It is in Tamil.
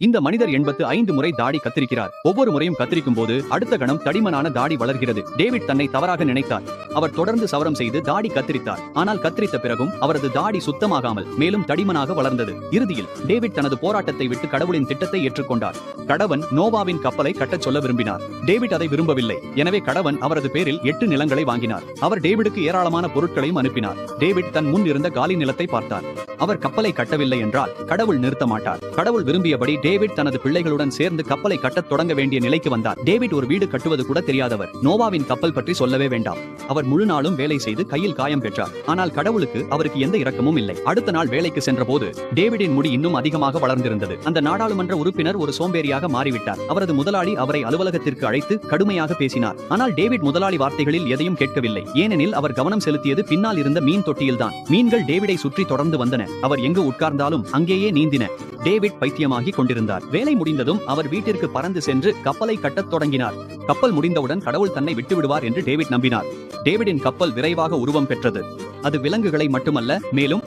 இந்த மனிதர் 85 முறை தாடி கத்திரிக்கிறார். ஒவ்வொரு முறையும் கத்திரிக்கும் போது அடுத்த கணம் தடிமனான தாடி வளர்கிறது. டேவிட் தன்னை தவறாக நினைத்தார். அவர் தொடர்ந்து சவரம் செய்து தாடி கத்திரித்தார். ஆனால் கத்திரித்த பிறகும் அவரது தாடி சுத்தமாகாமல் மேலும் தடிமனாக வளர்ந்தது. இறுதியில் டேவிட் தனது போராட்டத்தை விட்டு கடவுளின் திட்டத்தை ஏற்றுக்கொண்டார். கடவன் நோவாவின் கப்பலை கட்டச் சொல்ல விரும்பினார். டேவிட் அதை விரும்பவில்லை. எனவே கடவன் அவரது பேரில் 8 நிலங்களை வாங்கினார். அவர் டேவிடுக்கு ஏராளமான பொருட்களையும் அனுப்பினார். டேவிட் தன் முன் இருந்த காலி நிலத்தை பார்த்தார். அவர் கப்பலை கட்டவில்லை என்றால் கடவுள் நிறுத்த மாட்டார். கடவுள் விரும்பியபடி டேவிட் தனது பிள்ளைகளுடன் சேர்ந்து கப்பலை கட்டத் தொடங்க வேண்டிய நிலைக்கு வந்தார். டேவிட் ஒரு வீடு கட்டுவது கூட தெரியாதவர். நோவாவின் கப்பல் பற்றி சொல்லவே வேண்டாம். அவர் முழு நாளும் வேலை செய்து கையில் காயம் பெற்றார். ஆனால் கடவுளுக்கு அவருக்கு எந்த இரக்கமும் இல்லை. அடுத்த நாள் வேலைக்கு சென்ற போது டேவிடின் முடி இன்னும் அதிகமாக வளர்ந்திருந்தது. அந்த நாடாளுமன்ற உறுப்பினர் ஒரு சோம்பேறியாக மாறிவிட்டார். அவரது முதலாளி அவரை அலுவலகத்திற்கு அழைத்து கடுமையாக பேசினார். ஆனால் டேவிட் முதலாளி வார்த்தைகளில் எதையும் கேட்கவில்லை. ஏனெனில் அவர் கவனம் செலுத்தியது பின்னால் இருந்த மீன் தொட்டியில்தான். மீன்கள் டேவிடை சுற்றி தொடர்ந்து வந்தன. அவர் எங்கு உட்கார்ந்தாலும் அங்கேயே நீந்தின. டேவிட் பைத்தியமாகி கொண்டிருந்தார். வேலை முடிந்ததும் அவர் வீட்டிற்கு பறந்து சென்று கப்பலை கட்டத் தொடங்கினார். கப்பல் முடிந்தவுடன் கடவுள் தன்னை விட்டுவிடுவார் என்று டேவிட் நம்பினார். டேவிடின் கப்பல் விரைவாக உருவம் பெற்றது. அது விலங்குகளை மட்டுமல்ல, மேலும்